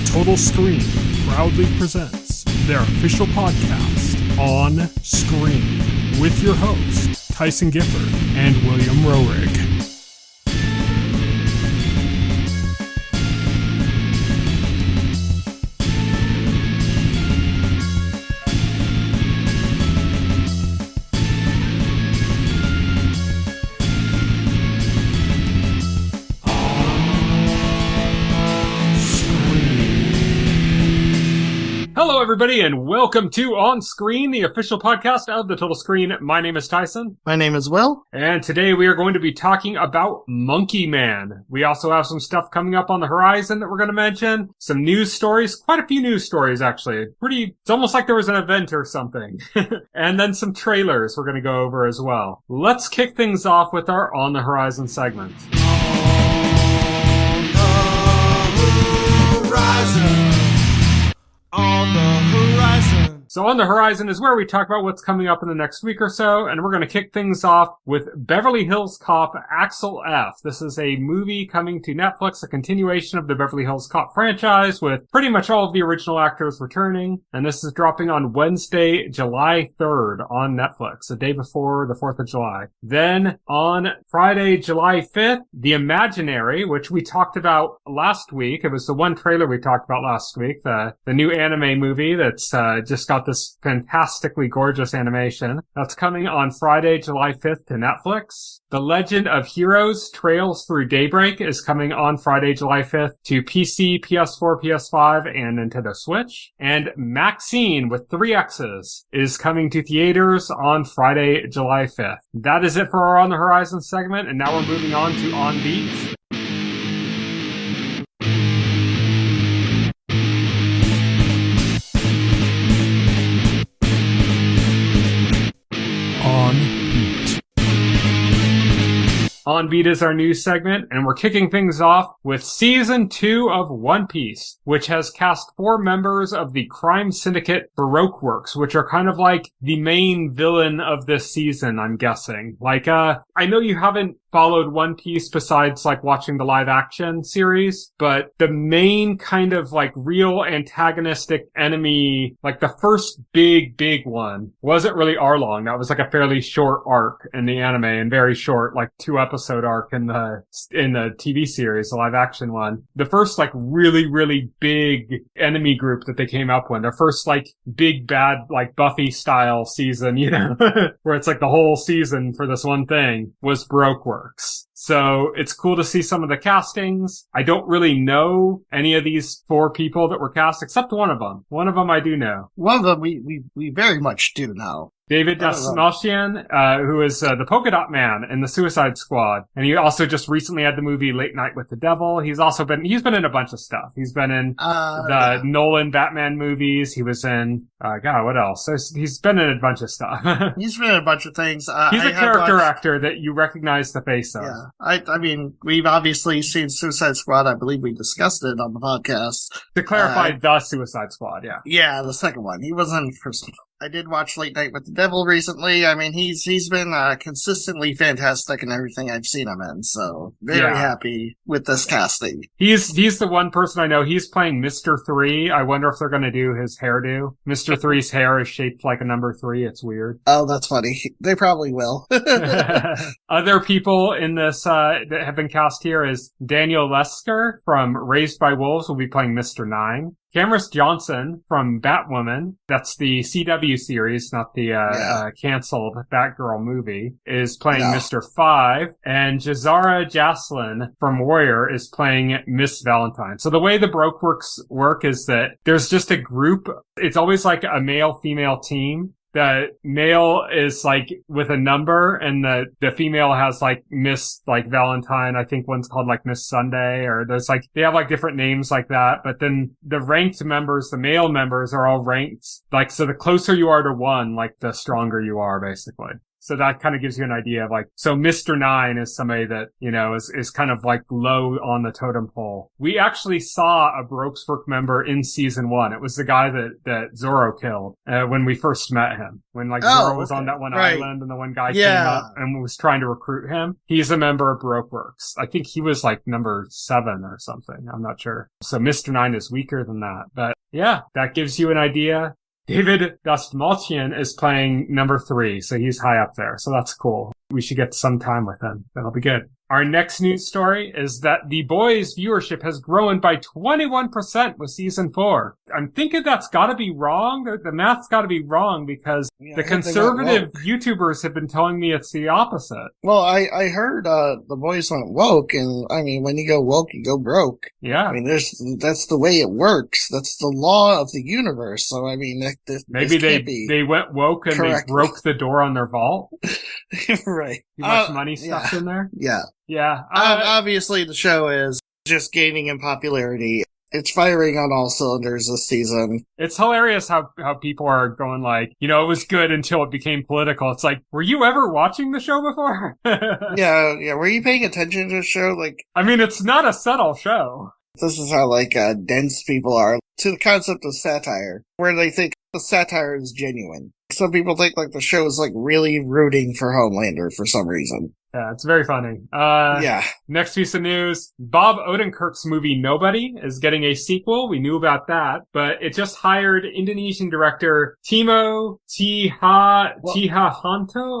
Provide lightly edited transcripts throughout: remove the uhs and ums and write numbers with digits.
Total Screen proudly presents their official podcast, On Screen, with your hosts, Tyson Gifford and William Roerig. Hello, everybody, and welcome to On Screen, the official podcast of the Total Screen. My name is Tyson. My name is Will. And today we are going to be talking about Monkey Man. We also have some stuff coming up on the horizon that we're going to mention. Some news stories, quite a few news stories, actually. It's almost like there was an event or something. And then some trailers we're going to go over as well. Let's kick things off with our On the Horizon segment. On the horizon. On the horizon. So On the Horizon is where we talk about what's coming up in the next week or so, and we're going to kick things off with Beverly Hills Cop Axel F. This is a movie coming to Netflix, a continuation of the Beverly Hills Cop franchise, with pretty much all of the original actors returning, and this is dropping on Wednesday, July 3rd on Netflix, the day before the 4th of July. Then on Friday, July 5th, The Imaginary, which we talked about last week. It was the one trailer we talked about last week, the new anime movie that's just got this fantastically gorgeous animation. That's coming on Friday, July 5th to Netflix. The Legend of Heroes Trails Through Daybreak is coming on Friday, July 5th to PC, PS4, PS5, and Nintendo Switch. And MaXXXine with 3 X's is coming to theaters on Friday, July 5th. That is it for our On the Horizon segment, and now we're moving on to On Beat. On Beat is our news segment, and we're kicking things off with Season 2 of One Piece, which has cast 4 members of the crime syndicate Baroque Works, which are kind of like the main villain of this season, I'm guessing. I know you haven't followed One Piece besides watching the live action series, but the main kind of real antagonistic enemy, the first big one, wasn't really Arlong. That was a fairly short arc in the anime, and very short, 2-episode arc in the TV series, the live action one. The first really big enemy group that they came up with, their first big bad Buffy style season, where it's the whole season for this one thing, was Baroque Works. So it's cool to see some of the castings. I don't really know any of these 4 people that were cast, except one of them. One of them I do know. One of them we very much do know. David Dastmalchian, who is the Polka Dot Man in the Suicide Squad. And he also just recently had the movie Late Night with the Devil. He's been in a bunch of stuff. He's been in the Nolan Batman movies. He was in, what else? He's been in a bunch of stuff. He's been in a bunch of things. He's a character actor that you recognize the face of. Yeah. I mean, we've obviously seen Suicide Squad. I believe we discussed it on the podcast. To clarify, the Suicide Squad, yeah. Yeah, the second one. He wasn't in the first one. I did watch Late Night with the Devil recently. I mean, he's been consistently fantastic in everything I've seen him in, so very happy with this casting. He's the one person I know. He's playing Mr. 3. I wonder if they're going to do his hairdo. Mr. 3's hair is shaped like a number 3. It's weird. Oh, that's funny. They probably will. Other people in this that have been cast here is Daniel Lesker from Raised by Wolves will be playing Mr. 9. Cameron Johnson from Batwoman, that's the CW series, not the canceled Batgirl movie, is playing Mr. 5, and Jazara Jaslin from Warrior is playing Miss Valentine. So the way the Baroque Works work is that there's just a group, it's always a male-female team. The male is with a number, and the female has Miss Valentine. I think one's called Miss Sunday, or there's they have different names like that. But then the ranked members, the male members, are all ranked so the closer you are to one, the stronger you are, basically. So that kind of gives you an idea of like, so Mr. Nine is somebody that, you know, is kind of like low on the totem pole. We actually saw a Baroque Works member in season 1. It was the guy that Zorro killed, when we first met him. When like Zorro was on that one island and the one guy came up and was trying to recruit him. He's a member of Baroque Works. I think he was like number 7 or something. I'm not sure. So Mr. Nine is weaker than that. But yeah, that gives you an idea. David Dastmalchian is playing number 3, so he's high up there. So that's cool. We should get some time with him. That'll be good. Our next news story is that The Boys viewership has grown by 21% with season 4. I'm thinking that's gotta be wrong. The math's gotta be wrong because the conservative YouTubers have been telling me it's the opposite. Well, I heard, The Boys went woke, and I mean, when you go woke, you go broke. Yeah. I mean, that's the way it works. That's the law of the universe. So, I mean, maybe they went woke and they broke the door on their vault. Right. Too much money stuffed in there? Yeah. Yeah. Obviously, the show is just gaining in popularity. It's firing on all cylinders this season. It's hilarious how people are going like, you know, it was good until it became political. It's like, were you ever watching the show before? Yeah. Were you paying attention to the show? Like, I mean, it's not a subtle show. This is how, like, dense people are to the concept of satire, where they think the satire is genuine. Some people think, like, the show is, like, really rooting for Homelander for some reason. Yeah, it's very funny. Next piece of news. Bob Odenkirk's movie Nobody is getting a sequel. We knew about that, but it just hired Indonesian director Timo Tjahjanto.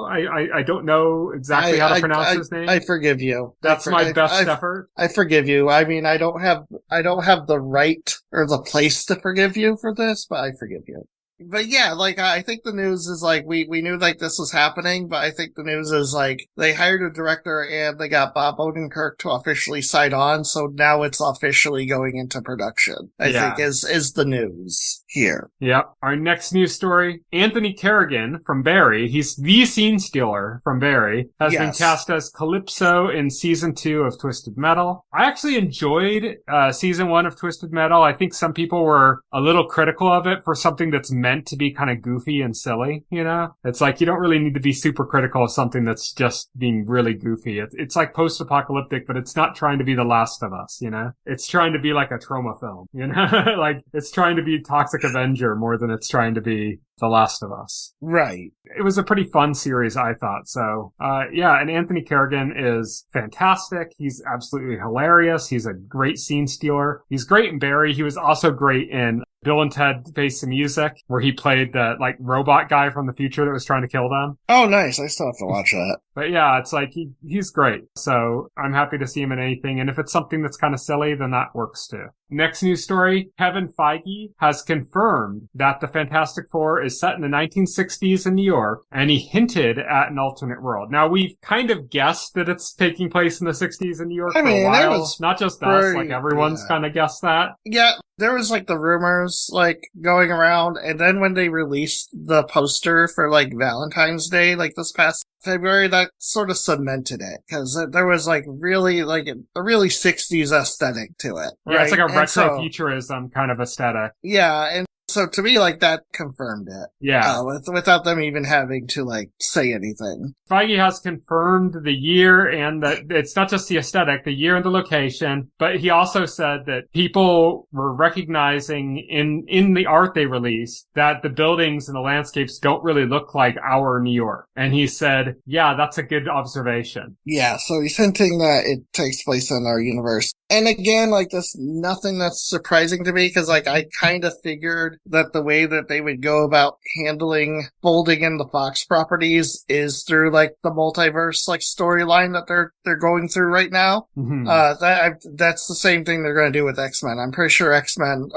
I don't know exactly how to pronounce his name. I forgive you. That's my best effort. I forgive you. I mean, I don't have the right or the place to forgive you for this, but I forgive you. But yeah, like, I think the news is like, we knew like this was happening, but I think the news is like, they hired a director and they got Bob Odenkirk to officially sign on, so now it's officially going into production, I think is the news here. Yep. Our next news story, Anthony Carrigan from Barry, he's the scene stealer from Barry, has been cast as Calypso in season 2 of Twisted Metal. I actually enjoyed season 1 of Twisted Metal. I think some people were a little critical of it for something that's meant to be kind of goofy and silly, you know? It's like, you don't really need to be super critical of something that's just being really goofy. It's like post-apocalyptic, but it's not trying to be The Last of Us, you know? It's trying to be like a trauma film, you know? Like, it's trying to be Toxic Avenger more than it's trying to be The Last of Us. Right. It was a pretty fun series, I thought. So, and Anthony Carrigan is fantastic. He's absolutely hilarious. He's a great scene stealer. He's great in Barry. He was also great in Bill and Ted Face the Music, where he played the, like, robot guy from the future that was trying to kill them. Oh, nice. I still have to watch that. But yeah, it's like, he's great. So I'm happy to see him in anything. And if it's something that's kind of silly, then that works too. Next news story, Kevin Feige has confirmed that the Fantastic Four is set in the 1960s in New York, and he hinted at an alternate world. Now, we've kind of guessed that it's taking place in the 60s in New York for a while. Not just us, like everyone's kind of guessed that. Yeah, there was like the rumors like going around, and then when they released the poster for like Valentine's Day, like this past February, that sort of cemented it, because there was like really like a really 60s aesthetic to it. Yeah, right? It's like a retro-futurism kind of aesthetic. Yeah, and so to me, like, that confirmed it. Yeah. Without them even having to, like, say anything. Feige has confirmed the year and that it's not just the aesthetic, the year and the location, but he also said that people were recognizing in the art they released that the buildings and the landscapes don't really look like our New York. And he said, yeah, that's a good observation. Yeah, so he's hinting that it takes place in our universe. And again, like, this, nothing that's surprising to me, because, like, I kind of figured that the way that they would go about handling folding in the Fox properties is through, like, the multiverse, like, storyline that they're going through right now. Mm-hmm. That's the same thing they're going to do with X-Men. I'm pretty sure X-Men,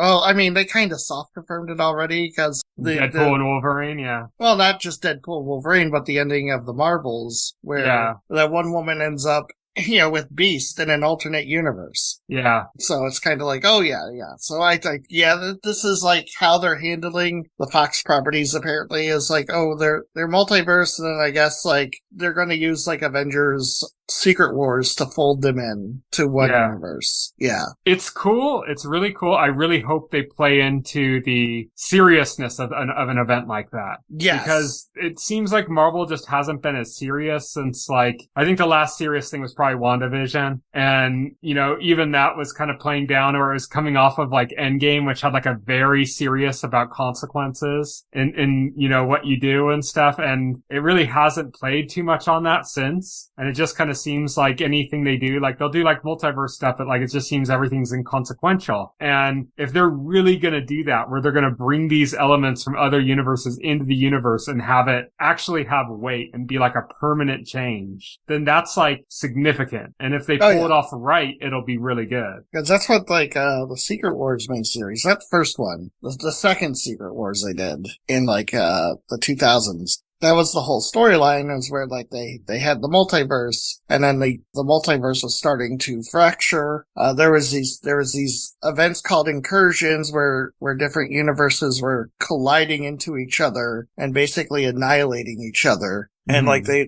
they kind of soft confirmed it already, because Deadpool and Wolverine, yeah. Well, not just Deadpool and Wolverine, but the ending of the Marvels, where that one woman ends up, with Beast in an alternate universe. Yeah. So it's kind of like, oh yeah. So I think, this is like how they're handling the Fox properties apparently is like, oh, they're multiverse, and then I guess like they're going to use like Avengers Secret Wars to fold them in to one Yeah. universe. Yeah. It's cool. It's really cool. I really hope they play into the seriousness of an event like that. Yes. Because it seems like Marvel just hasn't been as serious since, like, I think the last serious thing was probably WandaVision. And, you know, even that was kind of playing down, or it was coming off of like Endgame, which had like a very serious about consequences in, you know, what you do and stuff. And it really hasn't played too much on that since. And it just kind of seems like anything they do, like they'll do like multiverse stuff, but like it just seems everything's inconsequential. And if they're really going to do that, where they're going to bring these elements from other universes into the universe and have it actually have weight and be like a permanent change, then that's like significant. And if they pull it off right, it'll be really good. Because that's what, like, the Secret Wars main series, that first one, the second Secret Wars they did in, like, the 2000s. That was the whole storyline, is where, like, they had the multiverse, and then the multiverse was starting to fracture. There was these events called incursions where different universes were colliding into each other and basically annihilating each other. And, like, they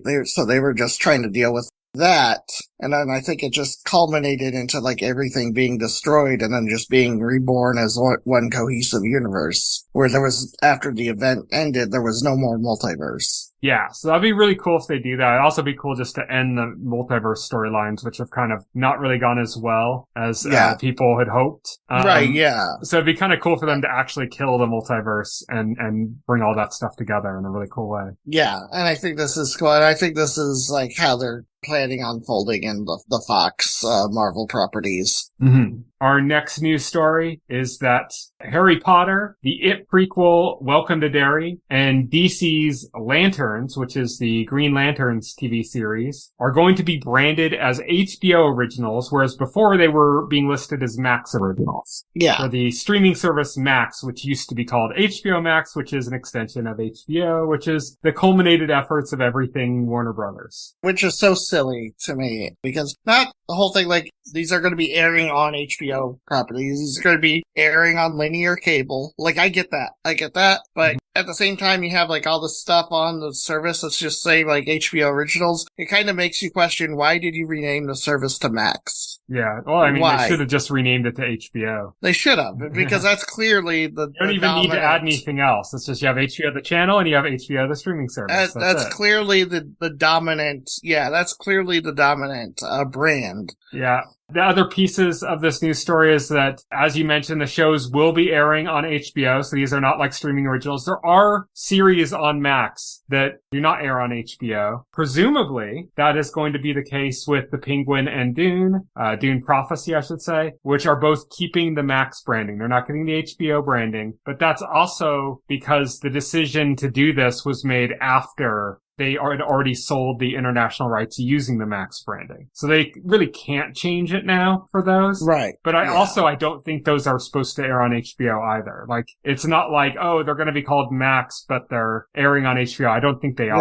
were just trying to deal with that, and then I think it just culminated into like everything being destroyed and then just being reborn as one cohesive universe, where there was, after the event ended, there was no more multiverse. Yeah, so that'd be really cool if they do that. It'd also be cool just to end the multiverse storylines, which have kind of not really gone as well as people had hoped. Right, yeah. So it'd be kind of cool for them to actually kill the multiverse and bring all that stuff together in a really cool way. Yeah, and I think this is cool. And I think this is like how they're planning on folding in the Fox Marvel properties. Mm-hmm. Our next news story is that Harry Potter, the It prequel, Welcome to Derry, and DC's Lanterns, which is the Green Lanterns TV series, are going to be branded as HBO originals, whereas before they were being listed as Max originals. Yeah. For the streaming service Max, which used to be called HBO Max, which is an extension of HBO, which is the culminated efforts of everything Warner Brothers. Which is so silly to me, because not the whole thing, like, these are going to be airing on HBO properties. These are going to be airing on linear cable. Like, I get that. But at the same time, you have, like, all this stuff on the service that's just saying, like, HBO Originals. It kind of makes you question, why did you rename the service to Max? Yeah. Well, I mean, Why? They should have just renamed it to HBO. They should have, because that's clearly the You don't even need to add anything else. It's just you have HBO the channel and you have HBO the streaming service. That's clearly the dominant, that's clearly the dominant brand. Yeah. The other pieces of this news story is that, as you mentioned, the shows will be airing on HBO, so these are not like streaming originals. There are series on Max that do not air on HBO. Presumably, that is going to be the case with The Penguin and Dune, Dune Prophecy, I should say, which are both keeping the Max branding. They're not getting the HBO branding, but that's also because the decision to do this was made after they had already sold the international rights using the Max branding. So they really can't change it now for those. Right. But I don't think those are supposed to air on HBO either. Like, it's not like, oh, they're going to be called Max, but they're airing on HBO. I don't think they are.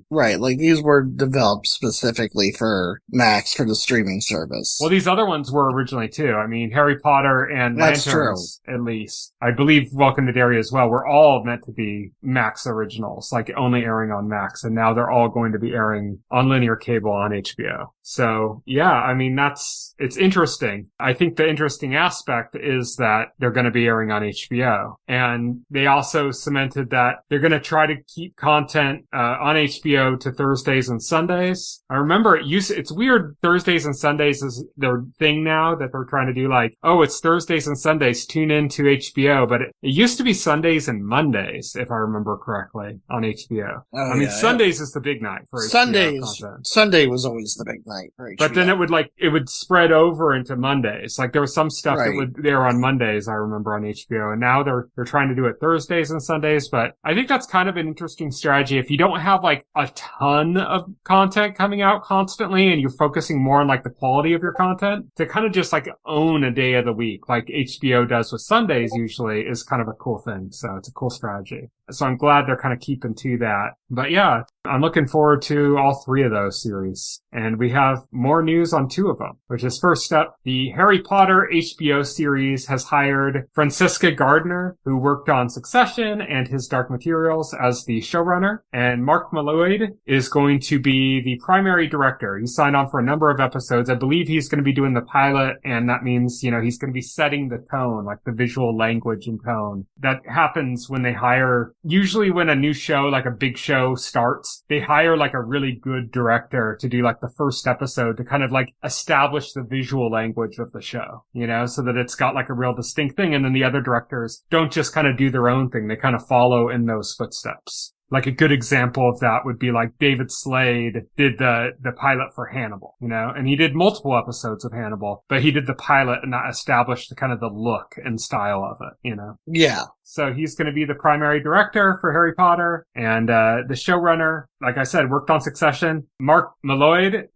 Right. Like, these were developed specifically for Max, for the streaming service. Well, these other ones were originally too. I mean, Harry Potter and Lanterns, at least. I believe Welcome to Derry as well were all meant to be Max originals, like only airing on Max. And now they're all going to be airing on linear cable on HBO. So yeah, I mean, it's interesting. I think the interesting aspect is that they're going to be airing on HBO. And they also cemented that they're going to try to keep content, on HBO to Thursdays and Sundays. I remember it's weird. Thursdays and Sundays is their thing now, that they're trying to do like, oh, it's Thursdays and Sundays, tune in to HBO. But it used to be Sundays and Mondays, if I remember correctly, on HBO. Oh, I mean, Sundays is the big night for HBO content. Sunday was always the big night for HBO. But then it would spread over into Mondays. Like, there was some stuff that would air on Mondays, I remember, on HBO. And now they're trying to do it Thursdays and Sundays. But I think that's kind of an interesting strategy. If you don't have like a ton of content coming out constantly and you're focusing more on like the quality of your content, to kind of just like own a day of the week, like HBO does with Sundays usually, is kind of a cool thing. So it's a cool strategy. So I'm glad they're kind of keeping to that. But yeah, I'm looking forward to all 3 of those series. And we have more news on 2 of them, which is first up, the Harry Potter HBO series has hired Francisca Gardner, who worked on Succession and His Dark Materials, as the showrunner. And Mark Malloyd is going to be the primary director. He signed on for a number of episodes. I believe he's going to be doing the pilot, and that means, he's going to be setting the tone, like the visual language and tone. That happens when they hire, usually when a new show, like a big show, starts, they hire like a really good director to do like the first episode to kind of like establish the visual language of the show, so that it's got like a real distinct thing. And then the other directors don't just kind of do their own thing. They kind of follow in those footsteps. Like a good example of that would be like David Slade did the pilot for Hannibal, and he did multiple episodes of Hannibal, but he did the pilot and that established the kind of the look and style of it, Yeah. So he's going to be the primary director for Harry Potter, and the showrunner, like I said, worked on Succession. Mark Malloyd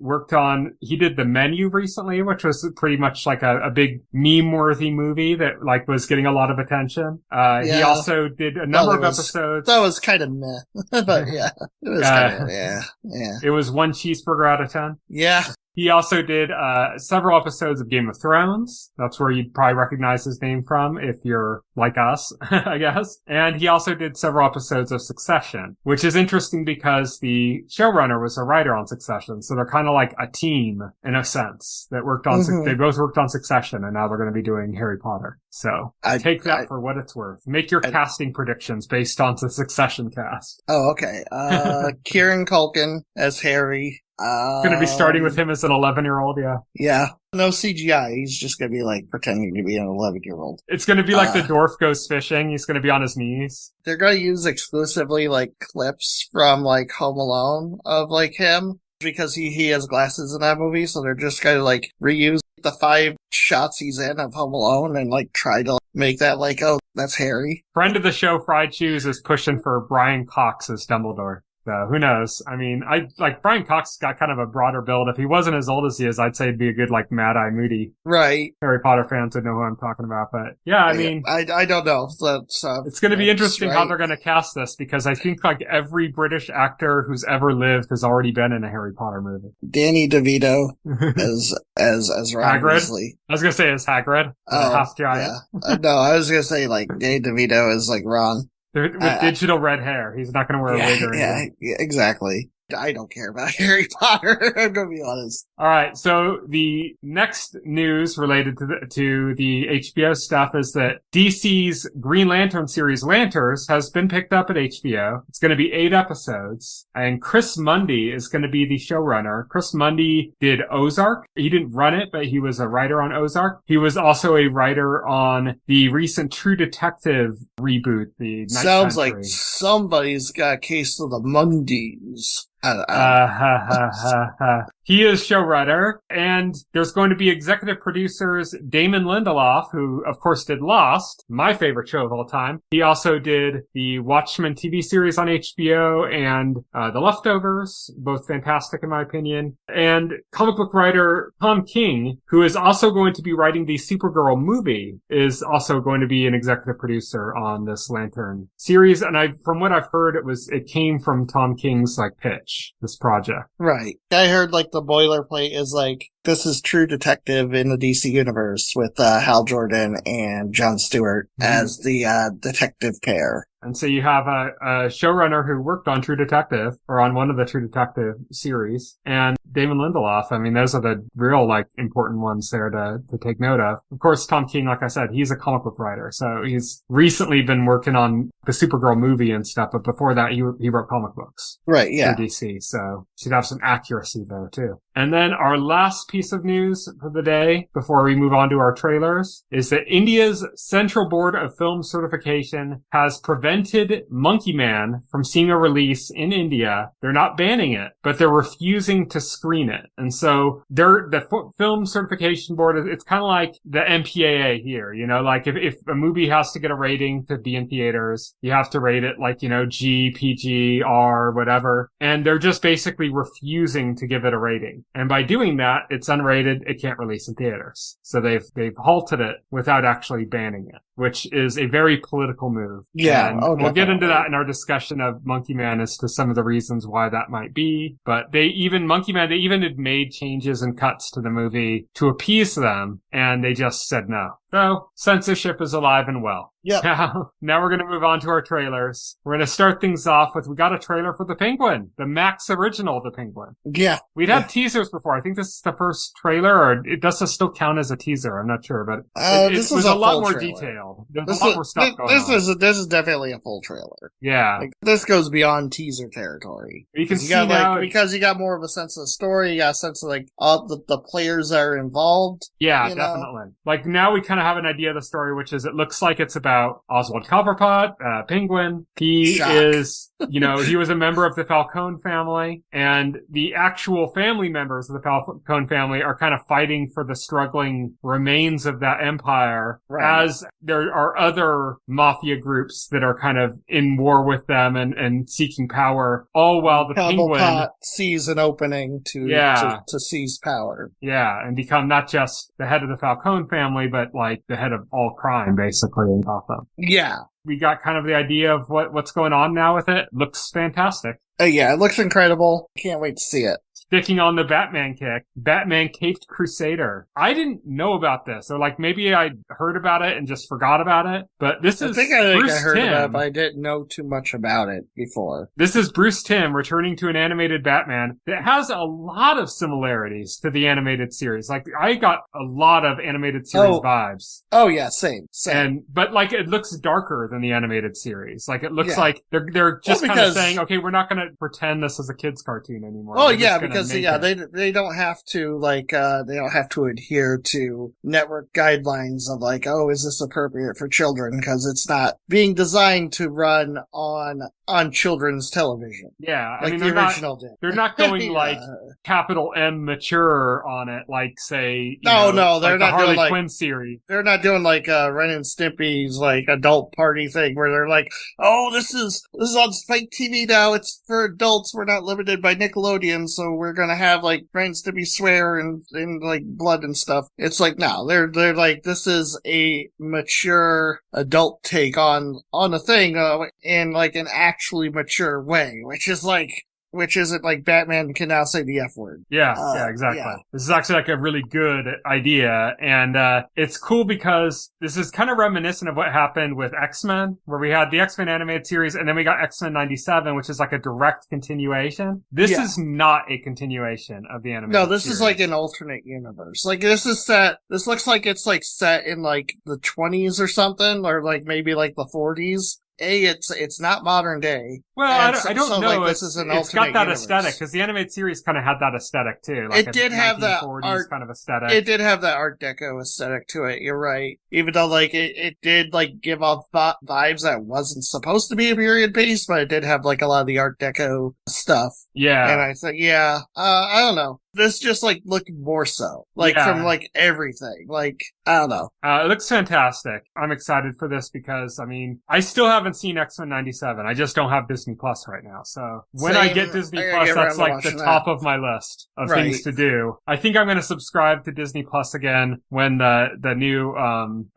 he did The Menu recently, which was pretty much like a big meme-worthy movie that like was getting a lot of attention. He also did a number of episodes. That was kind of meh. But yeah, it was kind of, yeah. It was 1 cheeseburger out of 10. Yeah. He also did several episodes of Game of Thrones. That's where you'd probably recognize his name from if you're like us, I guess. And he also did several episodes of Succession, which is interesting because the showrunner was a writer on Succession. So they're kind of like a team in a sense that worked on, they both worked on Succession, and now they're going to be doing Harry Potter. So take that for what it's worth. Make your casting predictions based on the Succession cast. Oh, okay. Kieran Culkin as Harry. Going to be starting with him as an 11-year-old, yeah. Yeah. No CGI. He's just going to be like pretending to be an 11-year-old. It's going to be like the dwarf goes fishing. He's going to be on his knees. They're going to use exclusively like clips from like Home Alone of like him because he has glasses in that movie. So they're just going to like reuse the 5 shots he's in of Home Alone and like try to make that like, oh, that's Harry. Friend of the show, Fried Shoes, is pushing for Brian Cox as Dumbledore. So who knows? I mean, Brian Cox got kind of a broader build. If he wasn't as old as he is, I'd say he'd be a good, like, Mad Eye Moody. Right. Harry Potter fans would know who I'm talking about. But yeah, I mean, I don't know. It's going to be interesting how they're going to cast this because I think like every British actor who's ever lived has already been in a Harry Potter movie. Danny DeVito as Ron Hagrid? Weasley. I was going to say as Hagrid. Half giant. Yeah. No, I was going to say like Danny DeVito is like Ron. With digital red hair. He's not going to wear a wig or anything. Yeah, exactly. I don't care about Harry Potter. I'm going to be honest. All right. So the next news related to the HBO stuff is that DC's Green Lantern series Lanterns has been picked up at HBO. It's going to be 8 episodes, and Chris Mundy is going to be the showrunner. Chris Mundy did Ozark. He didn't run it, but he was a writer on Ozark. He was also a writer on the recent True Detective reboot, the Night Sounds Country. like somebody's got a case of the Mundys. He is showrunner, and there's going to be executive producers Damon Lindelof, who, of course, did Lost, my favorite show of all time. He also did the Watchmen TV series on HBO and The Leftovers, both fantastic in my opinion. And comic book writer Tom King, who is also going to be writing the Supergirl movie, is also going to be an executive producer on this Lantern series. And from what I've heard, it came from Tom King's pitch, this project. Right. I heard the boilerplate is this is True Detective in the DC universe with Hal Jordan and Jon Stewart as the detective pair. And so you have a showrunner who worked on True Detective, or on one of the True Detective series, and Damon Lindelof. I mean, those are the real, important ones there to take note of. Of course, Tom King, like I said, he's a comic book writer, so he's recently been working on the Supergirl movie and stuff, but before that, he wrote comic books. Right, yeah. For DC, so should have some accuracy there, too. And then our last piece of news for the day, before we move on to our trailers, is that India's Central Board of Film Certification has prevented Monkey Man from seeing a release in India. They're not banning it, but they're refusing to screen it. And so the Film Certification Board, it's kind of like the MPAA here, if a movie has to get a rating to be in theaters, you have to rate it G, PG, R, whatever. And they're just basically refusing to give it a rating. And by doing that, it's unrated, it can't release in theaters. So they've halted it without actually banning it. which is a very political move. Yeah. And Oh, we'll get into definitely. that in our discussion of Monkey Man as to some of the reasons why that might be. But Monkey Man, they even had made changes and cuts to the movie to appease them, and they just said no. So, censorship is alive and well. Yep. Now we're going to move on to our trailers. We're going to start things off with, we got a trailer for The Penguin, the Max original The Penguin. Yeah. We'd had teasers before. I think this is the first trailer, or it does still count as a teaser. I'm not sure, but it This was is a a lot full more trailer. detailed. There's a lot more stuff going on. This is definitely a full trailer. Yeah. Like, this goes beyond teaser territory. You can see got, now, because you got more of a sense of the story, you got a sense of like all the players that are involved. yeah, you know? definitely. Like now we kind of have an idea of the story, which is it looks like it's about Oswald Copperpot, Penguin. He Shock. is, he was a member of the Falcone family, and the actual family members of the Falcone family are kind of fighting for the struggling remains of that empire, Right. as there are other mafia groups that are kind of in war with them and seeking power, all while the Penguin Cobblepot sees an opening to seize power. Yeah, and become not just the head of the Falcone family, but like the head of all crime, basically, in Gotham. Yeah. We got kind of the idea of what's going on now with it. Looks fantastic. Yeah, it looks incredible. Can't wait to see it. Sticking on the Batman kick, Batman Caped Crusader. I didn't know about this, or like maybe I heard about it and just forgot about it, but this is I Bruce heard Timm. about it, but I didn't know too much about it before. This is Bruce Timm returning to an animated Batman that has a lot of similarities to the animated series. Like, I got a lot of animated series vibes. Oh yeah, same. But like, it looks darker than the animated series. Like, it looks Yeah. like they're just kind of because- saying, okay, we're not going to pretend this is a kid's cartoon anymore. Oh We're yeah, just gonna because make yeah, it. they don't have to they don't have to adhere to network guidelines of like, oh, is this appropriate for children? Because it's not being designed to run on children's television. Yeah, I Like mean, the original did. they're not going Yeah. like capital M mature on it, like say, No, they're like not the Harley doing, like- Quinn series. They're not doing like Ren and Stimpy's like adult party thing where they're like, oh, this is on fake TV now. It's for adults. We're not limited by Nickelodeon, so we're gonna have like Ren and Stimpy swear and like blood and stuff. It's like no, they're like this is a mature adult take on a thing in like an actually mature way, which isn't like Batman can now say the F word. Yeah, exactly. yeah. This is actually like a really good idea. And, it's cool because this is kind of reminiscent of what happened with X-Men, where we had the X-Men animated series and then we got X-Men 97, which is like a direct continuation. This Yeah. is not a continuation of the animated No, this series. is like an alternate universe. Like this looks like it's like set in like the 20s or something, or like maybe like the 40s. It's not modern day. Well, And I don't so, know. like, this is an it's got alternate that universe. aesthetic, because the animated series kind of had that aesthetic too. Like It did have that 1940s art- kind of aesthetic. It did have that Art Deco aesthetic to it. You're right. Even though like it did like give off vibes that wasn't supposed to be a period piece, but it did have like a lot of the Art Deco stuff. Yeah. And I thought, I don't know. This just like looked more so like Yeah. from like everything. Like I don't know. It looks fantastic. I'm excited for this because, I mean, I still haven't seen X-Men 97. I just don't have Disney Plus right now. So when I Same. get Disney I gotta Plus, get around that's to like the watching top that. of my list of Right. things to do. I think I'm going to subscribe to Disney Plus again when the new,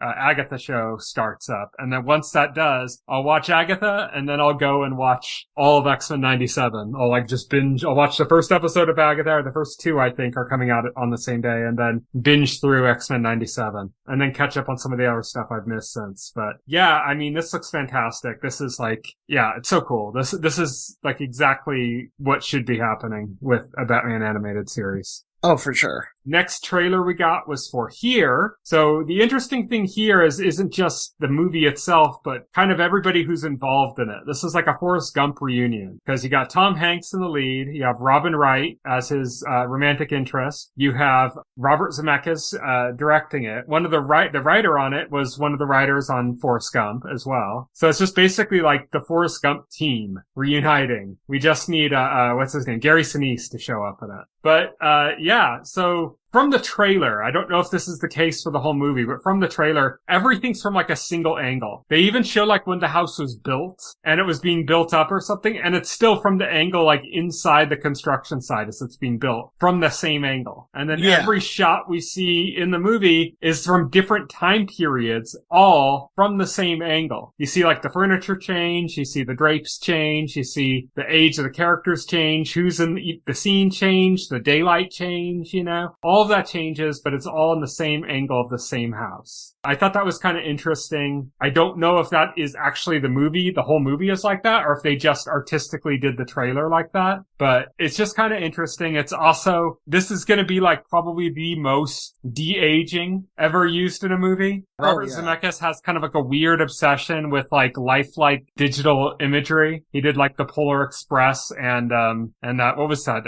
Agatha show starts up. And then once that does, I'll watch Agatha and then I'll go and watch all of X-Men 97. I'll like just binge, I'll watch the first episode of Agatha, or the first two I think are coming out on the same day, and then binge through X-Men 97 and then catch up on some of the other stuff I've missed since. But yeah, I mean, this looks fantastic. This is like, yeah, it's so cool. This is like exactly what should be happening with a Batman animated series. Oh, for sure. Next trailer we got was for Here. So the interesting thing here isn't just the movie itself, but kind of everybody who's involved in it. This is like a Forrest Gump reunion because you got Tom Hanks in the lead. You have Robin Wright as his romantic interest. You have Robert Zemeckis directing it. The writer on it was one of the writers on Forrest Gump as well. So it's just basically like the Forrest Gump team reuniting. We just need what's his name, Gary Sinise, to show up in it. But yeah, so from the trailer, I don't know if this is the case for the whole movie, but from the trailer, everything's from like a single angle. They even show like when the house was built and it was being built up or something, and it's still from the angle like inside the construction site as it's being built, from the same angle. And then every shot we see in the movie is from different time periods, all from the same angle. You see like the furniture change, you see the drapes change, you see the age of the characters change, who's in the scene change, the daylight change, you know, all of that changes, but it's all in the same angle of the same house. I thought that was kind of interesting. I don't know if that is actually the movie, the whole movie is like that, or if they just artistically did the trailer like that, but it's just kind of interesting. It's also, this is going to be like probably the most de-aging ever used in a movie. Robert Zemeckis has kind of like a weird obsession with like lifelike digital imagery. He did like the Polar Express and what was that?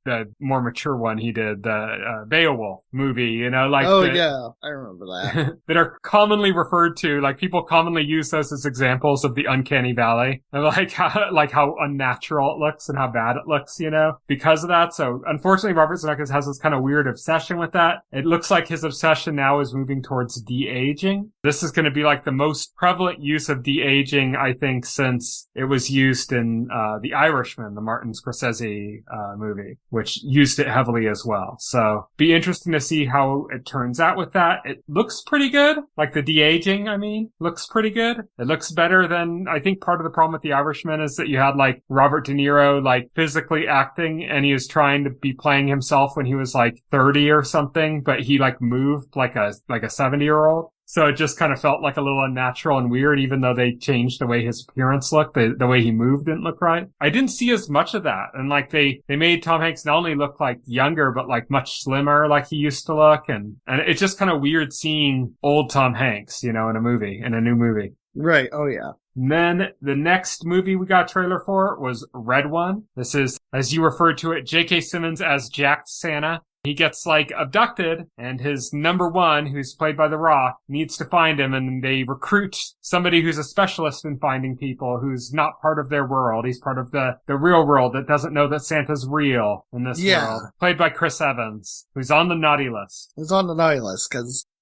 The more mature one he did, the Beowulf movie, you know, like. Oh yeah, I remember that. That are commonly referred to, like people commonly use those as examples of the uncanny valley and like how unnatural it looks and how bad it looks, you know, because of that. So unfortunately, Robert Zemeckis has this kind of weird obsession with that. It looks like his obsession now is moving towards de-aging. This is going to be like the most prevalent use of de-aging, I think, since it was used in The Irishman, the Martin Scorsese movie, which used it heavily as well. So be interesting to see how it turns out with that. It looks pretty good. Like the de-aging, I mean, looks pretty good. It looks better than, I think part of the problem with The Irishman is that you had like Robert De Niro like physically acting and he was trying to be playing himself when he was like 30 or something, but he like moved like a 70-year-old. So it just kind of felt like a little unnatural and weird, even though they changed the way his appearance looked. The way he moved didn't look right. I didn't see as much of that. And like they made Tom Hanks not only look like younger, but like much slimmer like he used to look. And it's just kind of weird seeing old Tom Hanks, you know, in a new movie. Right. Oh yeah. And then the next movie we got a trailer for was Red One. This is, as you referred to it, J.K. Simmons as Jacked Santa. He gets like abducted and his number one, who's played by The Rock, needs to find him, and they recruit somebody who's a specialist in finding people who's not part of their world. He's part of the real world that doesn't know that Santa's real in this world. Played by Chris Evans, who's on the naughty list. He's on the naughty list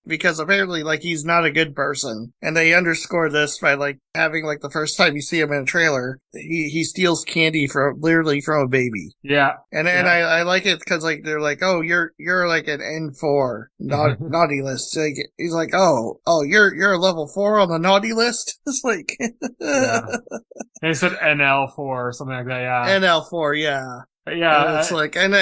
because apparently, like, he's not a good person. And they underscore this by, like, having, like, the first time you see him in a trailer, he steals candy literally from a baby. Yeah. And I like it because, like, they're like, oh, you're like an N4 naughty list. Like, he's like, oh, you're a level 4 on the naughty list? It's like, yeah. And he said NL4 or something like that, yeah. NL4, yeah. Yeah. And it's like, and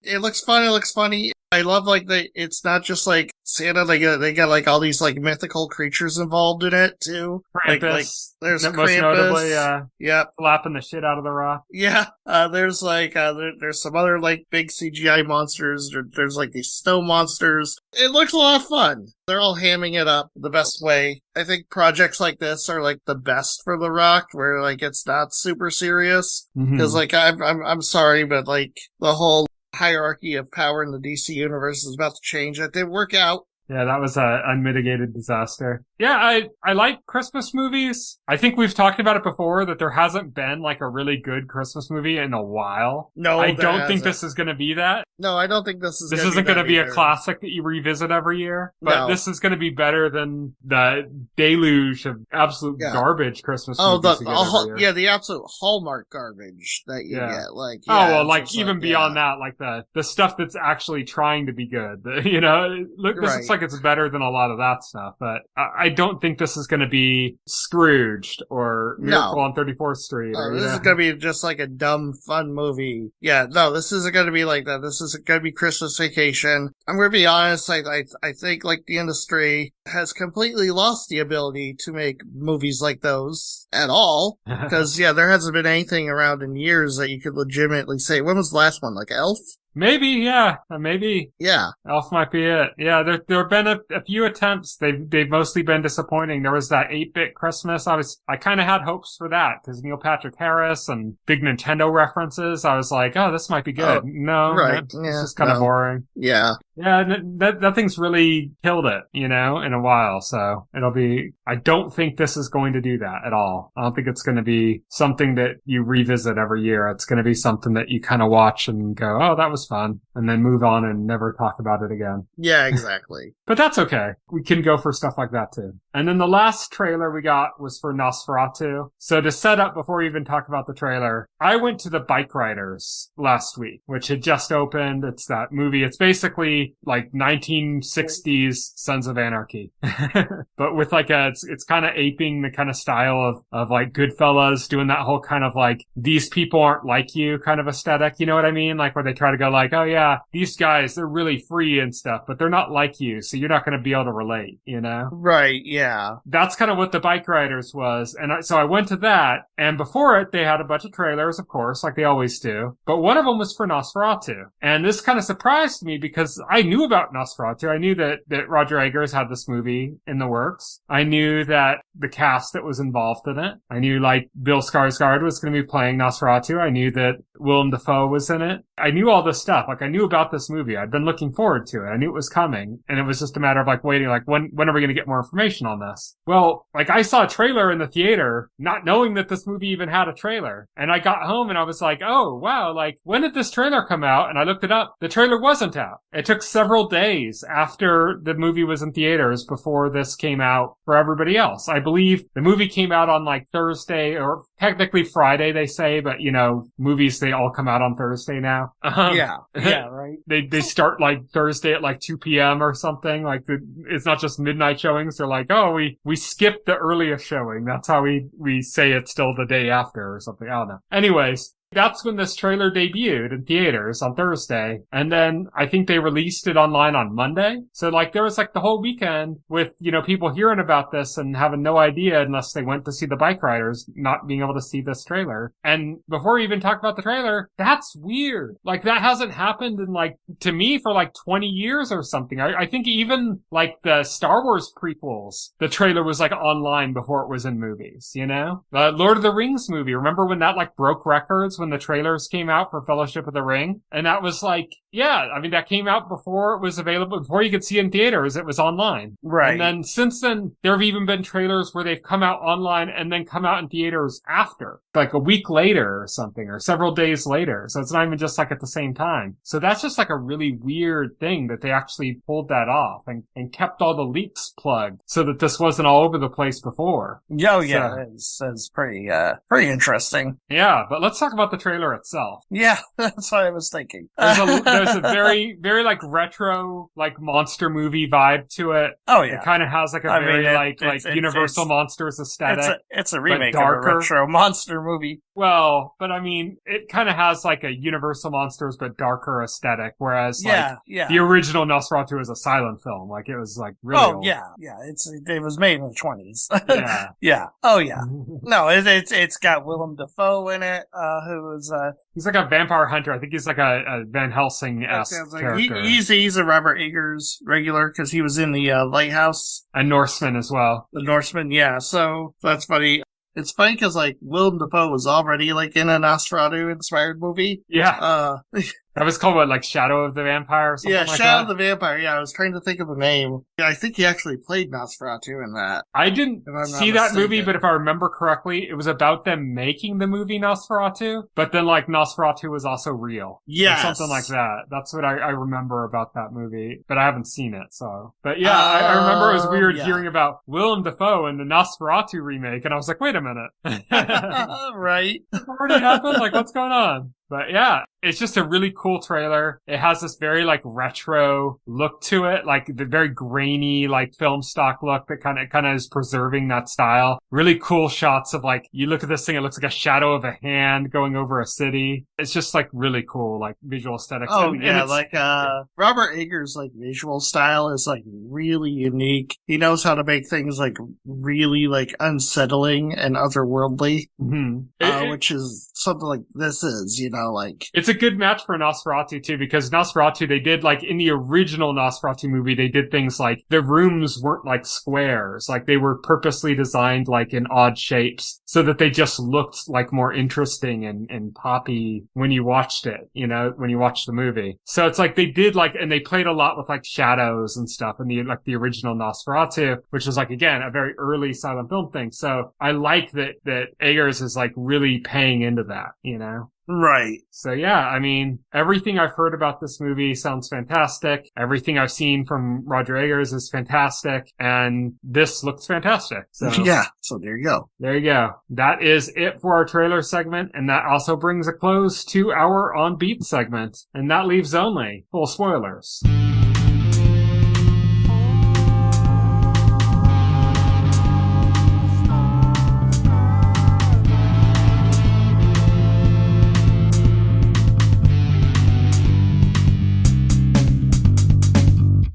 it looks fun, it looks funny. I love, like, it's not just, like, Santa, they got, like, all these, like, mythical creatures involved in it, too. Krampus. Like there's Krampus. Most notably, yep. Slapping the shit out of the Rock. Yeah. There's, like, there's some other, like, big CGI monsters. There's, like, these snow monsters. It looks a lot of fun. They're all hamming it up the best way. I think projects like this are, like, the best for The Rock, where, like, it's not super serious. Because, like, I'm sorry, but, like, the whole hierarchy of power in the DC universe is about to change. It didn't work out. Yeah, that was an unmitigated disaster. Yeah, I like Christmas movies. I think we've talked about it before, that there hasn't been like a really good Christmas movie in a while. No, I don't think this is going to be that. No, I don't think this is. This isn't going to be a classic that you revisit every year. But this is going to be better than the deluge of absolute garbage Christmas movies. The absolute Hallmark garbage that you get. Like, like even beyond that, like the stuff that's actually trying to be good. You know, this looks like it's better than a lot of that stuff. But I don't think this is going to be Scrooged or Miracle on 34th Street. This is going to be just like a dumb, fun movie. Yeah, no, this isn't going to be like that. This isn't going to be Christmas Vacation. I'm going to be honest. I think like the industry has completely lost the ability to make movies like those at all. Because there hasn't been anything around in years that you could legitimately say. When was the last one? Like Elf? Maybe, yeah. Maybe. Yeah. Elf might be it. Yeah, there have been a few attempts. They've mostly been disappointing. There was that 8-bit Christmas. I kind of had hopes for that because Neil Patrick Harris and big Nintendo references. I was like, oh, this might be good. No. Right. It's just kind of boring. Yeah. Yeah, nothing's really killed it, you know, in a while, so I don't think this is going to do that at all. I don't think it's going to be something that you revisit every year. It's going to be something that you kind of watch and go, oh, that was fun, and then move on and never talk about it again. Yeah, exactly. But that's okay. We can go for stuff like that too. And then the last trailer we got was for Nosferatu. So to set up before we even talk about the trailer, I went to the Bike Riders last week, which had just opened. It's that movie. It's basically like 1960s Sons of Anarchy. But with like it's kind of aping the kind of style of like Goodfellas, doing that whole kind of like, these people aren't like you kind of aesthetic. You know what I mean? Like where they try to go like, oh yeah, these guys, they're really free and stuff, but they're not like you. So you're not going to be able to relate, you know? Right. Yeah. That's kind of what the Bike Riders was. And so I went to that, and before it, they had a bunch of trailers, of course, like they always do. But one of them was for Nosferatu. And this kind of surprised me because I knew about Nosferatu. I knew that Roger Eggers had this movie in the works. I knew that the cast that was involved in it. I knew like Bill Skarsgård was going to be playing Nosferatu. I knew that Willem Dafoe was in it. I knew all this stuff. Like I knew about this movie. I'd been looking forward to it. I knew it was coming. And it was just a matter of like waiting, like when are we going to get more information on this? Well, like I saw a trailer in the theater, not knowing that this movie even had a trailer. And I got home and I was like, oh wow, like when did this trailer come out? And I looked it up. The trailer wasn't out. It took several days after the movie was in theaters before this came out for everybody else. I believe the movie came out on like Thursday, or technically Friday, they say, but you know, movies, they all come out on Thursday now. Yeah. Yeah, right. They start like Thursday at like 2 p.m. or something. Like it's not just midnight showings. They're like, oh, we skipped the earliest showing. That's how we say it's still the day after or something. I don't know. Anyways, that's when this trailer debuted in theaters on Thursday. And then I think they released it online on Monday. So like there was like the whole weekend with, you know, people hearing about this and having no idea unless they went to see the Bike Riders, not being able to see this trailer. And before we even talk about the trailer, that's weird. Like that hasn't happened in like, to me, for like 20 years or something. I think even like the Star Wars prequels, the trailer was like online before it was in movies, you know? The Lord of the Rings movie, remember when that like broke records when the trailers came out for Fellowship of the Ring? And that was like, yeah, I mean, that came out before it was available, before you could see it in theaters, it was online. Right. And then since then, there have even been trailers where they've come out online and then come out in theaters after, like a week later or something, or several days later. So it's not even just like at the same time. So that's just like a really weird thing that they actually pulled that off and kept all the leaks plugged so that this wasn't all over the place before. Oh, yeah, it's pretty interesting. Yeah, but let's talk about the trailer itself. Yeah, that's what I was thinking. There's a very, very like retro, like monster movie vibe to it. Oh yeah. It kind of has like a Universal Monsters aesthetic. It's a remake of a retro monster movie. Well, but I mean, it kind of has like a Universal Monsters but darker aesthetic, whereas the original Nosferatu is a silent film. Like it was like really old. Yeah. It was made in the 20s. Yeah. Yeah. Oh yeah. No, it's got Willem Dafoe in it, who is he's like a vampire hunter. I think he's like a Van Helsing-esque character. He's a Robert Eggers regular because he was in the Lighthouse. And Norseman as well. The Norseman, yeah. So that's funny. It's funny because like Willem Dafoe was already like in a Nosferatu inspired movie. Yeah. That was called what, like Shadow of the Vampire or something like that? Yeah, Shadow of the Vampire. Yeah, I was trying to think of the name. Yeah, I think he actually played Nosferatu in that. I didn't see that movie, but if I remember correctly, it was about them making the movie Nosferatu, but then like Nosferatu was also real. Yeah. Something like that. That's what I remember about that movie, but I haven't seen it, so. But yeah, I remember it was weird hearing about Willem Dafoe in the Nosferatu remake, and I was like, wait a minute. Right. It already happened? Like, what's going on? But yeah, it's just a really cool trailer. It has this very like retro look to it, like the very grainy, like film stock look that kind of is preserving that style. Really cool shots of like, you look at this thing, it looks like a shadow of a hand going over a city. It's just like really cool, like visual aesthetics. Oh yeah, like Robert Eggers' like visual style is like really unique. He knows how to make things like really like unsettling and otherworldly, which is something like this is, you know. like. It's a good match for Nosferatu too, because Nosferatu, they did like in the original Nosferatu movie, they did things like the rooms weren't like squares, like they were purposely designed like in odd shapes so that they just looked like more interesting and poppy when you watched it, when you watched the movie. So it's like they did like, and they played a lot with like shadows and stuff in the original Nosferatu, which was like, again, a very early silent film thing. So I like that Eggers is like really paying into that, Right. So yeah, I mean, everything I've heard about this movie sounds fantastic. Everything I've seen from Roger Eggers is fantastic, and this looks fantastic. So yeah, so there you go. There you go. That is it for our trailer segment, and that also brings a close to our On Beat segment, and that leaves only full spoilers.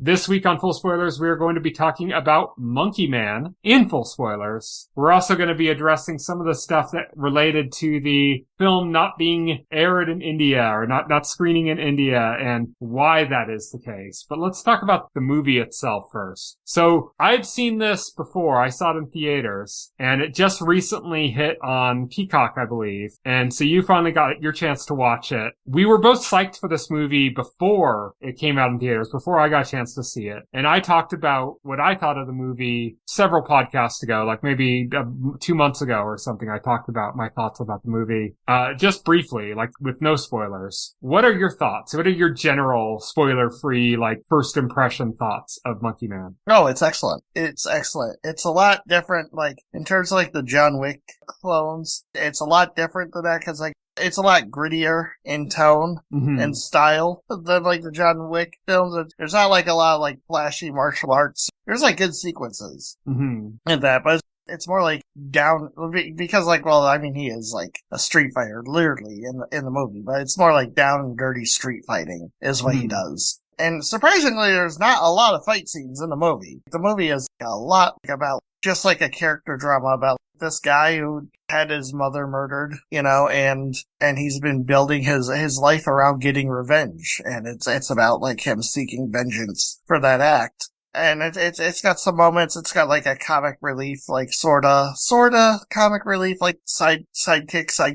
This week on Full Spoilers, we are going to be talking about Monkey Man in full spoilers. We're also going to be addressing some of the stuff that related to the film not being aired in India or not screening in India and why that is the case. But let's talk about the movie itself first. So I've seen this before. I saw it in theaters and it just recently hit on Peacock, I believe. And so you finally got your chance to watch it. We were both psyched for this movie before it came out in theaters, before I got a chance to see it. And I talked about what I thought of the movie several podcasts ago, like maybe 2 months ago or something. I talked about my thoughts about the movie, just briefly, like with no spoilers. What are your thoughts? What are your general spoiler-free, like first impression thoughts of Monkey Man? Oh, it's excellent. It's excellent. It's a lot different, like in terms of like the John Wick clones. It's a lot different than that because like it's a lot grittier in tone and style than like the John Wick films. There's not like a lot of like flashy martial arts. There's like good sequences in that, but it's more like down because like, well, I mean, he is like a street fighter literally in the movie, but it's more like down and dirty street fighting is what he does. And surprisingly, there's not a lot of fight scenes in the movie. The movie is a lot about just like a character drama about this guy who had his mother murdered, and he's been building his life around getting revenge. And it's about like him seeking vengeance for that act. And it's got some moments, it's got like a comic relief, like sorta comic relief, like side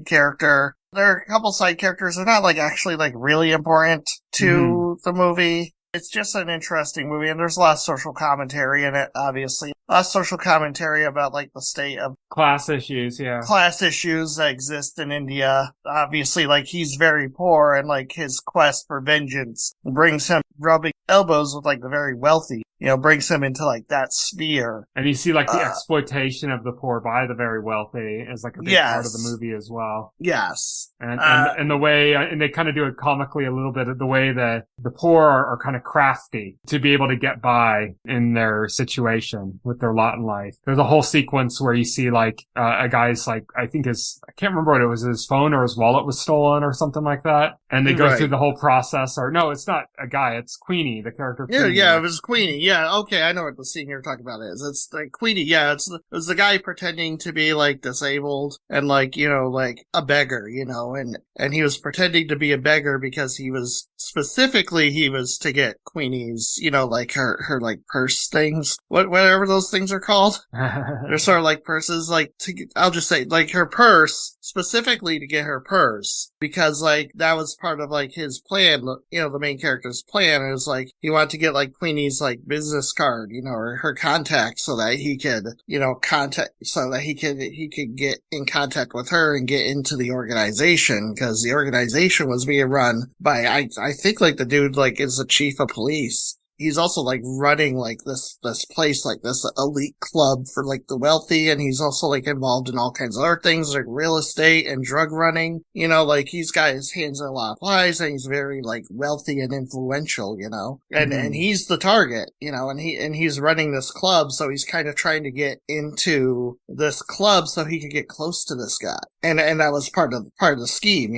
character. There are a couple side characters. They're not like actually like really important to the movie. It's just an interesting movie, and there's a lot of social commentary in it, obviously. A lot of social commentary about, like, the state of class issues, yeah. Class issues that exist in India. Obviously, like, he's very poor, and, like, his quest for vengeance brings him rubbing elbows with, like, the very wealthy. Brings him into, like, that sphere. And you see, like, the exploitation of the poor by the very wealthy is, like, a big part of the movie as well. Yes. And the way, and they kind of do it comically a little bit, the way that the poor are kind of crafty to be able to get by in their situation with their lot in life. There's a whole sequence where you see, like, a guy's, like, I can't remember what it was, his phone or his wallet was stolen or something like that. And they go through the whole process, or no, it's not a guy, it's Queenie, the character Queenie. Yeah, it was Queenie. Yeah, okay, I know what the scene you're talking about is. It's like Queenie, yeah, it's the guy pretending to be like disabled and like, like a beggar, and he was pretending to be a beggar because he was to get Queenie's, like her like purse things, whatever those things are called. They're sort of like purses, like I'll just say like her purse, specifically to get her purse, because like that was part of like his plan, the main character's plan. It was like he wanted to get like Queenie's like business card, or her contact so that he could, he could get in contact with her and get into the organization, because the organization was being run by, I think like the dude like is the chief of police. He's also like running like this place, like this elite club for like the wealthy, and he's also like involved in all kinds of other things like real estate and drug running. Like he's got his hands in a lot of pies, and he's very like wealthy and influential, and he's the target, and he's running this club, so he's kind of trying to get into this club so he could get close to this guy, and that was part of the scheme,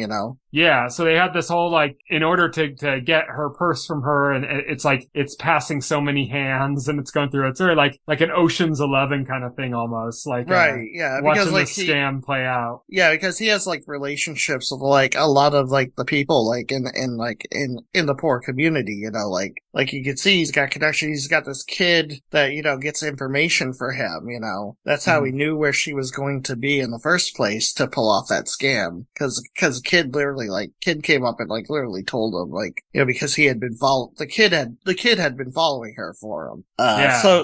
Yeah, so they had this whole, like, in order to get her purse from her, and it's like, it's passing so many hands, and it's going through, it's very like an Ocean's 11 kind of thing almost, like, right, yeah, watching because like the scam play out. yeah, because he has like relationships with like a lot of like the people like in the poor community, you know, like you can see he's got connections. He's got this kid that, you know, gets information for him, you know. That's how he knew where she was going to be in the first place to pull off that scam. Cause kid came up and like literally told him, like, you know, because he had been the kid had been following her for him.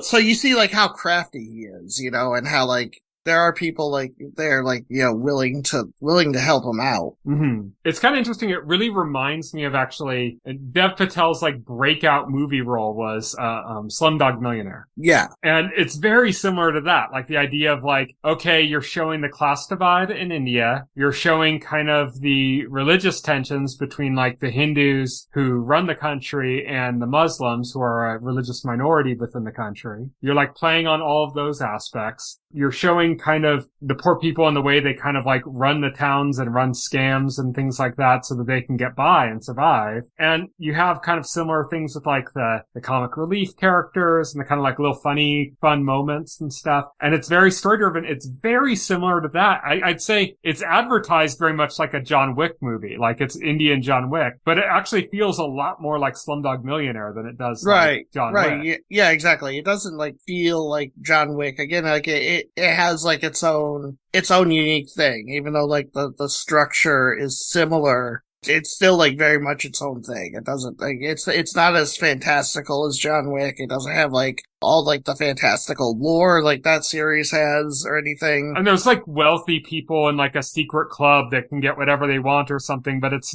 So you see like how crafty he is, you know, and how like, there are people like they're like, you know, willing to help him out. Mm-hmm. It's kind of interesting. It really reminds me of actually Dev Patel's like breakout movie role was Slumdog Millionaire. Yeah, and it's very similar to that. Like the idea of like, okay, you're showing the class divide in India. You're showing kind of the religious tensions between like the Hindus who run the country and the Muslims who are a religious minority within the country. You're like playing on all of those aspects. You're showing kind of the poor people and the way they kind of like run the towns and run scams and things like that so that they can get by and survive. And you have kind of similar things with like the comic relief characters and the kind of like little fun moments and stuff. And it's very story driven. It's very similar to that. I'd say it's advertised very much like a John Wick movie, like it's Indian John Wick, but it actually feels a lot more like Slumdog Millionaire than it does like John Wick. Right. Yeah, exactly. It doesn't like feel like John Wick. Again, like it has like its own unique thing, even though like the structure is similar. It's still like very much its own thing. It doesn't like it's not as fantastical as John Wick. It doesn't have like all like the fantastical lore like that series has or anything. And there's like wealthy people in like a secret club that can get whatever they want or something, but it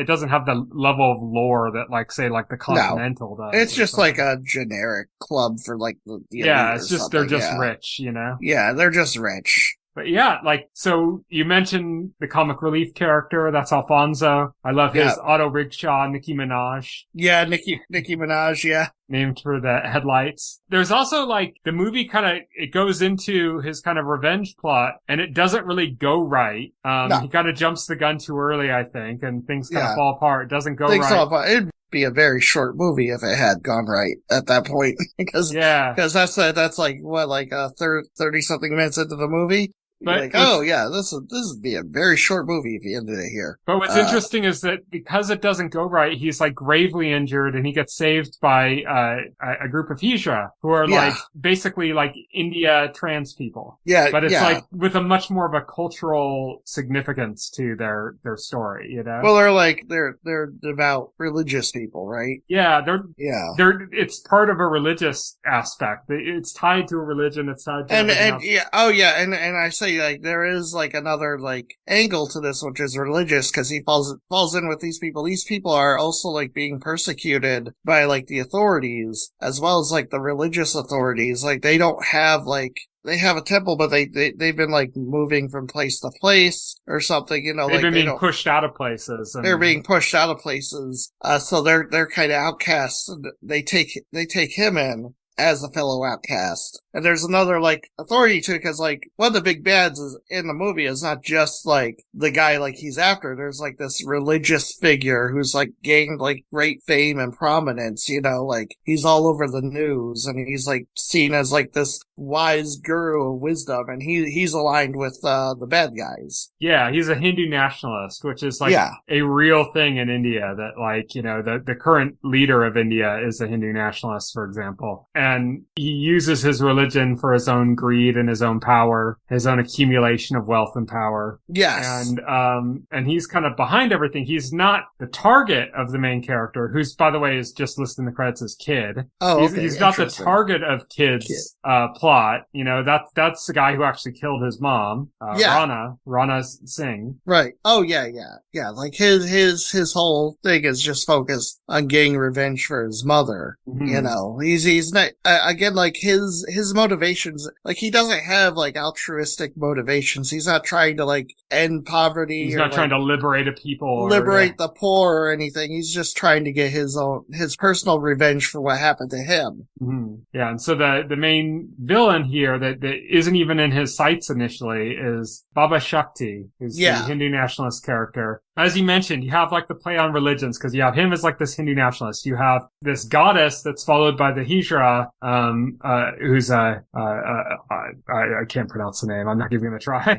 doesn't have the level of lore that like say like the Continental does. It's just something. Like a generic club for like the it's just they're just rich, you know? Yeah, they're just rich. But yeah, like, so you mentioned the comic relief character. That's Alfonso. I love his auto rickshaw, Nicki Minaj. Yeah, Nicki Minaj, yeah. Named for the headlights. There's also like the movie it goes into his kind of revenge plot and it doesn't really go right. He kind of jumps the gun too early, I think, and things kind of fall apart. It doesn't go right. It'd be a very short movie if it had gone right at that point. because that's like what, like 30 something minutes into the movie. But like, this would be a very short movie if you ended it here. But what's interesting is that because it doesn't go right, he's like gravely injured and he gets saved by a group of Hijra who are like basically like India trans people. Yeah. But it's like with a much more of a cultural significance to their story, you know? Well, they're devout religious people, right? Yeah, it's part of a religious aspect. It's tied to a religion, it's tied to and I say like there is like another like angle to this which is religious because he falls in with these people. These people are also like being persecuted by like the authorities as well as like the religious authorities. Like they don't have like they have a temple, but they've been like moving from place to place or something, you know. They've been being pushed out of places. They're being pushed out of places. So they're kind of outcasts. They take him in as a fellow outcast. And there's another, like, authority too, because, like, one of the big bads in the movie is not just, like, the guy, like, he's after. There's, like, this religious figure who's, like, gained, like, great fame and prominence, you know, like, he's all over the news, and he's, like, seen as, like, this wise guru of wisdom, and he's aligned with, the bad guys. Yeah, he's a Hindu nationalist, which is, like, a real thing in India, that, like, you know, the current leader of India is a Hindu nationalist, for example. And he uses his religion for his own greed and his own power, his own accumulation of wealth and power. Yes. And he's kind of behind everything. He's not the target of the main character, who's, by the way, is just listed in the credits as Kid. Oh, okay. He's not the target of Kid's plot. You know, that's the guy who actually killed his mom, Rana Singh. Right. Oh, yeah. Like his whole thing is just focused on getting revenge for his mother. Mm-hmm. You know, he's not, again, like his motivations, like he doesn't have like altruistic motivations. He's not trying to like end poverty. He's not trying to liberate a people, liberate the poor or anything. He's just trying to get his personal revenge for what happened to him. Mm-hmm. Yeah, and so the main villain here that isn't even in his sights initially is Baba Shakti, who's the Hindu nationalist character. as you mentioned, you have like the play on religions, because you have him as like this Hindu nationalist. You have this goddess that's followed by the Hijra, who's I can't pronounce the name. I'm not giving him a try.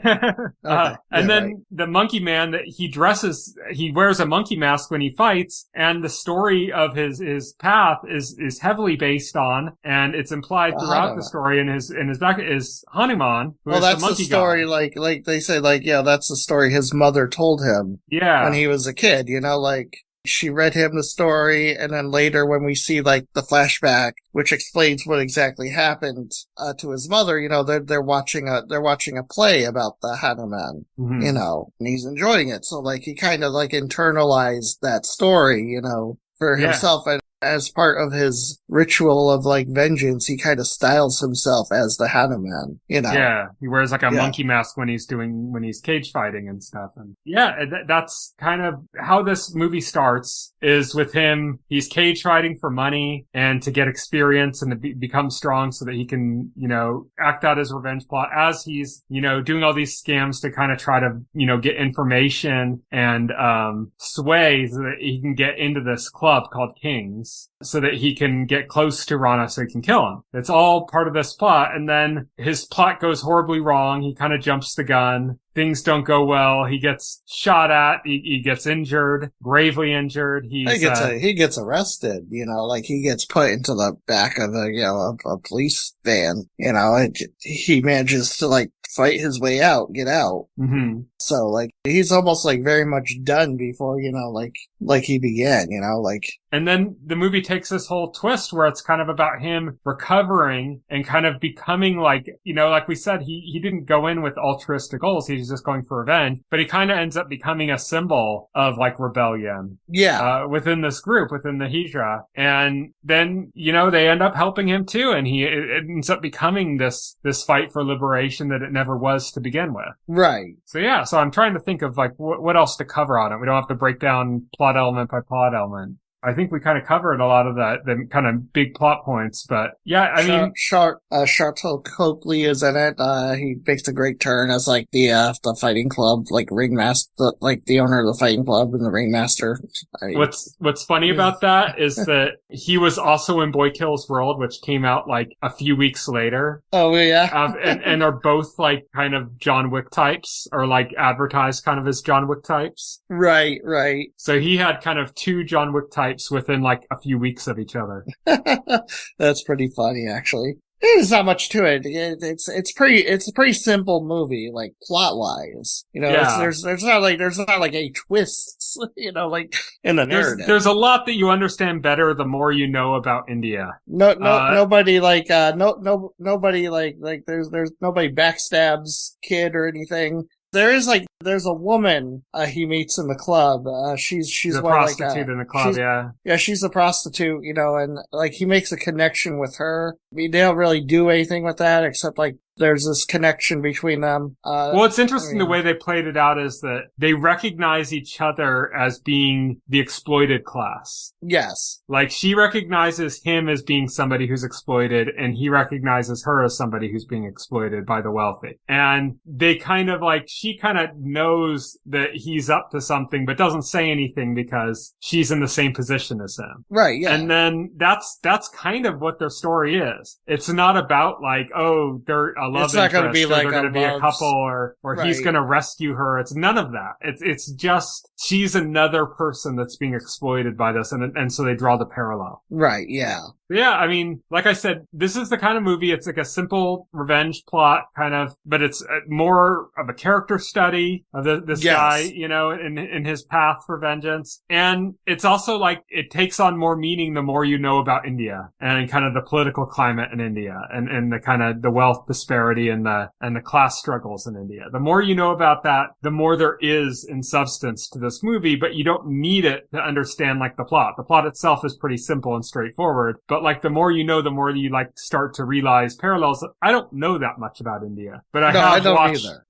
And then the monkey man that he wears a monkey mask when he fights, and the story of his path is heavily based on, and it's implied throughout the story in his back is Hanuman, who is that's the monkey the story, god. like they say, like, yeah, that's the story his mother told him when he was a kid, you know, like, she read him the story, and then later when we see, like, the flashback, which explains what exactly happened, to his mother, you know, they're watching a play about the Hanuman, you know, and he's enjoying it. So, like, he kind of, like, internalized that story, you know, for himself, and as part of his ritual of, like, vengeance, he kind of styles himself as the Hanuman, you know? Yeah, he wears, like, a monkey mask when he's cage fighting and stuff. And that's kind of how this movie starts, is with him. He's cage fighting for money and to get experience and to become strong so that he can, you know, act out his revenge plot as he's, you know, doing all these scams to kind of try to, you know, get information and, sway so that he can get into this club called Kings, so that he can get close to Rana so he can kill him. It's all part of this plot. And then his plot goes horribly wrong. He kind of jumps the gun. Things don't go well. He gets shot at. He gets injured, gravely injured. He gets arrested, you know, like he gets put into the back of a police van, you know, and he manages to like fight his way out, get out. Mm-hmm. So like he's almost like very much done before, you know, like he began, you know, like. And then the movie takes this whole twist where it's kind of about him recovering and kind of becoming like, you know, like we said, he didn't go in with altruistic goals. He's just going for revenge, but he kind of ends up becoming a symbol of like rebellion. Yeah. Within this group, within the Hijra. And then, you know, they end up helping him too. And it ends up becoming this fight for liberation that it never was to begin with. Right. So yeah, so I'm trying to think of like what else to cover on it. We don't have to break down plot element by plot element. I think we kind of covered a lot of the kind of big plot points, but yeah, I mean, Shartel Copley is in it. He makes a great turn as like the fighting club, like ringmaster, like the owner of the fighting club and the ringmaster. What's funny about that is that he was also in Boy Kills World, which came out like a few weeks later. Oh yeah, and are both like kind of John Wick types, or like advertised kind of as John Wick types. Right. So he had kind of two John Wick types within like a few weeks of each other. That's pretty funny, actually. There's not much to it. It's a pretty simple movie, like plot wise. You know, there's not like any twists, you know, like in the narrative. There's a lot that you understand better the more you know about India. Nobody there's nobody backstabs kid or anything. There's a woman, he meets in the club. She's a prostitute in the club, yeah. Yeah, she's a prostitute, you know, and like he makes a connection with her. I mean, they don't really do anything with that except like there's this connection between them. Well, it's interesting the way they played it out is that they recognize each other as being the exploited class. Yes. Like, she recognizes him as being somebody who's exploited, and he recognizes her as somebody who's being exploited by the wealthy. And they kind of like, she kind of knows that he's up to something, but doesn't say anything because she's in the same position as him. Right, yeah. And then that's kind of what their story is. It's not about like, oh, they're a love it's not interest, gonna be or like they're going to be a couple, or right. He's going to rescue her. It's none of that. It's just she's another person that's being exploited by this, and so they draw the parallel. Right, yeah. Yeah, I mean, like I said, this is the kind of movie, it's like a simple revenge plot kind of, but it's more of a character study of this guy, you know, in his path for vengeance. And it's also like, it takes on more meaning the more you know about India and kind of the political climate in India and the kind of the wealth disparity and the class struggles in India. The more you know about that, the more there is in substance to this movie, but you don't need it to understand like the plot. The plot itself is pretty simple and straightforward, but But like the more you know, the more you like start to realize parallels. I don't know that much about India, but I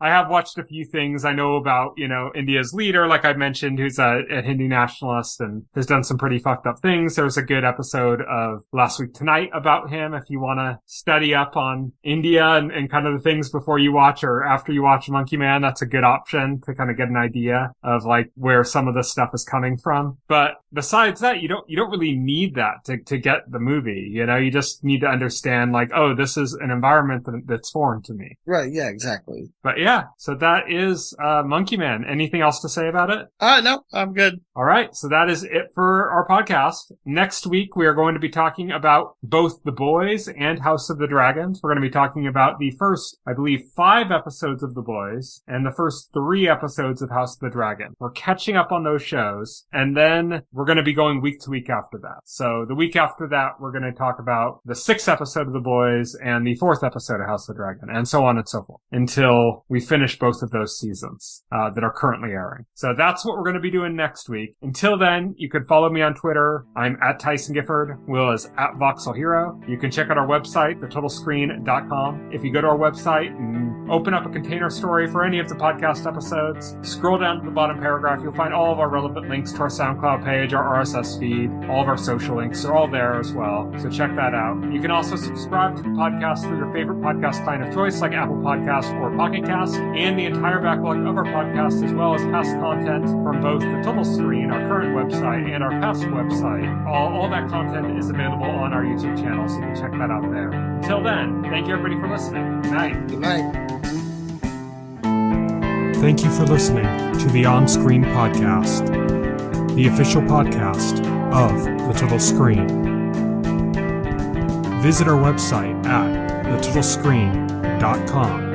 have watched a few things. I know about, India's leader, like I mentioned, who's a Hindu nationalist and has done some pretty fucked up things. There was a good episode of Last Week Tonight about him if you want to study up on India and kind of the things before you watch or after you watch Monkey Man. That's a good option to kind of get an idea of like where some of this stuff is coming from. But besides that, you don't really need that to get the movie. You just need to understand like, oh, this is an environment that's foreign to me. Right. Yeah, exactly. But yeah, so that is Monkey Man. Anything else to say about it? No, I'm good. All right. So that is it for our podcast. Next week, we are going to be talking about both The Boys and House of the Dragons. We're going to be talking about the first, I believe, 5 episodes of The Boys and the first 3 episodes of House of the Dragon. We're catching up on those shows, and then we're going to be going week to week after that. So the week after that, we're going to talk about the 6th episode of The Boys and the 4th episode of House of the Dragon, and so on and so forth, until we finish both of those seasons that are currently airing. So that's what we're going to be doing next week. Until then, you can follow me on Twitter. I'm at Tyson Gifford. Will is at Voxel Hero. You can check out our website, thetotalscreen.com. If you go to our website and open up a container story for any of the podcast episodes, scroll down to the bottom paragraph, you'll find all of our relevant links to our SoundCloud page, our RSS feed, all of our social links are all there as well. So check that out. You can also subscribe to the podcast through your favorite podcast client of choice like Apple Podcasts or Pocket Cast, and the entire backlog of our podcast, as well as past content from both the Total Screen, our current website, and our past website. All that content is available on our YouTube channel, so you can check that out there. Until then, thank you everybody for listening. Good night. Good night. Thank you for listening to the OnScreen podcast, the official podcast of The Total Screen. Visit our website at thetotalscreen.com.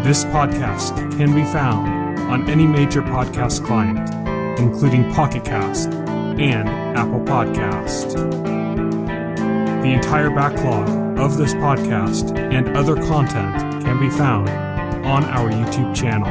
This podcast can be found on any major podcast client, including Pocket Cast and Apple Podcast. The entire backlog of this podcast and other content can be found on our YouTube channel.